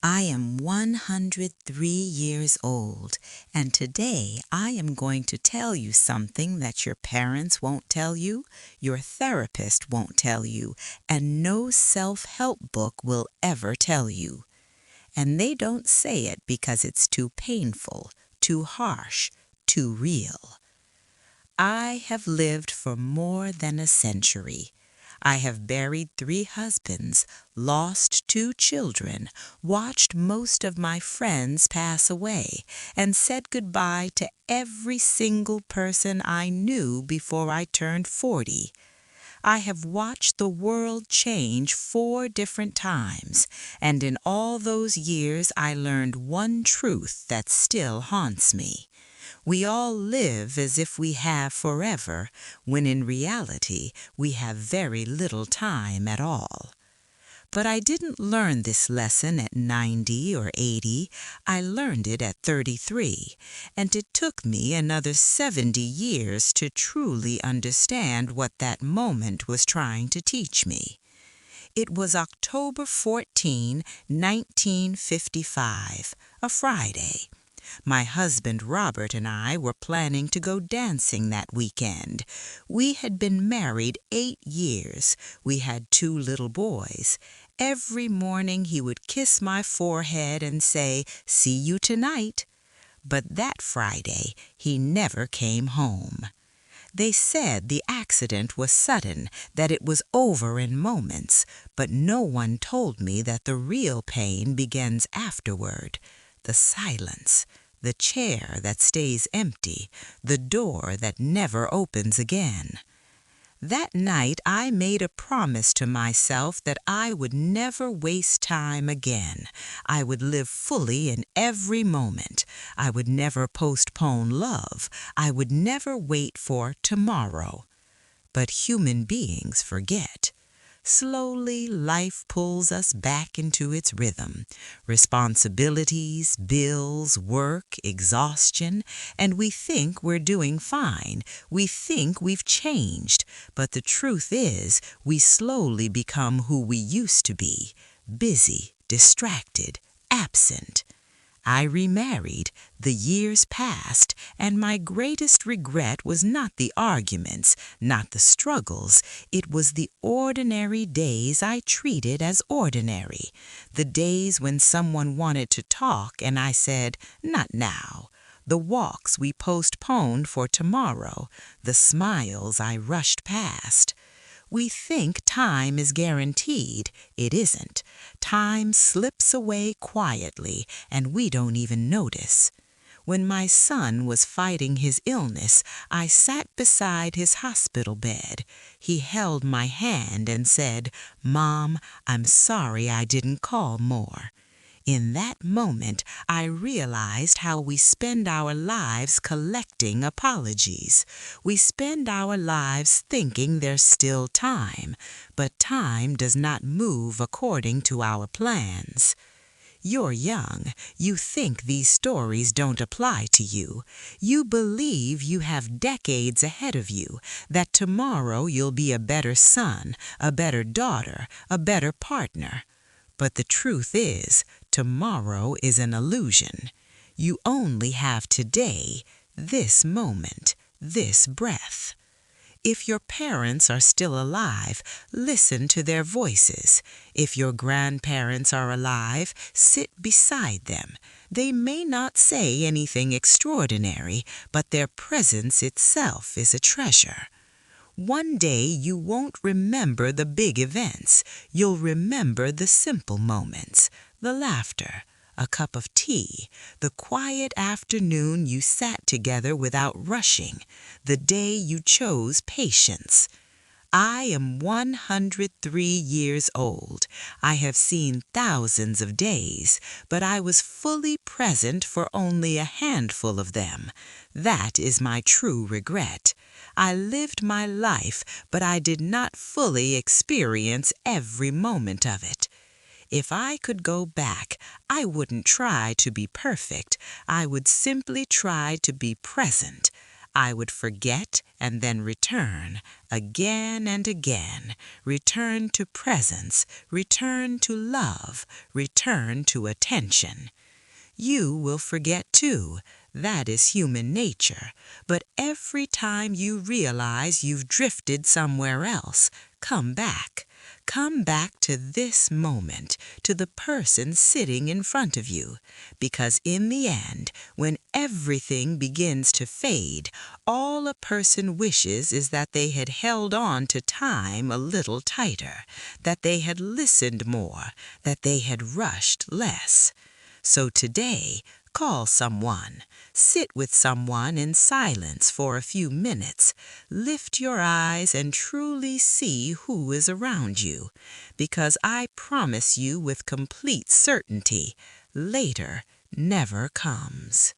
I am 103 years old, and today I am going to tell you something that your parents won't tell you, your therapist won't tell you, and no self-help book will ever tell you. And they don't say it because it's too painful, too harsh, too real. I have lived for more than a century. I have buried 3 husbands, lost 2 children, watched most of my friends pass away, and said goodbye to every single person I knew before I turned 40. I have watched the world change 4 different times, and in all those years I learned one truth that still haunts me. We all live as if we have forever, when in reality we have very little time at all. But I didn't learn this lesson at 90 or 80, I learned it at 33, and it took me another 70 years to truly understand what that moment was trying to teach me. It was October 14, 1955, a Friday. My husband Robert and I were planning to go dancing that weekend. We had been married 8 years. We had 2 little boys. Every morning he would kiss my forehead and say, "See you tonight." But that Friday he never came home. They said the accident was sudden, that it was over in moments, but no one told me that the real pain begins afterward. The silence, the chair that stays empty, the door that never opens again. That night I made a promise to myself that I would never waste time again. I would live fully in every moment. I would never postpone love. I would never wait for tomorrow. But human beings forget. Slowly, life pulls us back into its rhythm. Responsibilities, bills, work, exhaustion, and we think we're doing fine. We think we've changed, but the truth is we slowly become who we used to be, busy, distracted, absent. I remarried, the years passed, and my greatest regret was not the arguments, not the struggles. It was the ordinary days I treated as ordinary. The days when someone wanted to talk and I said, "Not now." The walks we postponed for tomorrow, the smiles I rushed past. We think time is guaranteed. It isn't. Time slips away quietly, and we don't even notice. When my son was fighting his illness, I sat beside his hospital bed. He held my hand and said, "Mom, I'm sorry I didn't call more." In that moment, I realized how we spend our lives collecting apologies. We spend our lives thinking there's still time, but time does not move according to our plans. You're young. You think these stories don't apply to you. You believe you have decades ahead of you, that tomorrow you'll be a better son, a better daughter, a better partner. But the truth is, tomorrow is an illusion. You only have today, this moment, this breath. If your parents are still alive, listen to their voices. If your grandparents are alive, sit beside them. They may not say anything extraordinary, but their presence itself is a treasure. One day you won't remember the big events. You'll remember the simple moments, the laughter, a cup of tea, the quiet afternoon you sat together without rushing, the day you chose patience. I am 103 years old. I have seen thousands of days, but I was fully present for only a handful of them. That is my true regret. I lived my life, but I did not fully experience every moment of it. If I could go back, I wouldn't try to be perfect. I would simply try to be present. I would forget and then return, again and again, return to presence, return to love, return to attention. You will forget too. That is human nature. But every time you realize you've drifted somewhere else, come back. Come back to this moment, to the person sitting in front of you. Because in the end, when everything begins to fade, all a person wishes is that they had held on to time a little tighter, that they had listened more, that they had rushed less. So today, call someone, sit with someone in silence for a few minutes, lift your eyes and truly see who is around you, because I promise you with complete certainty, later never comes.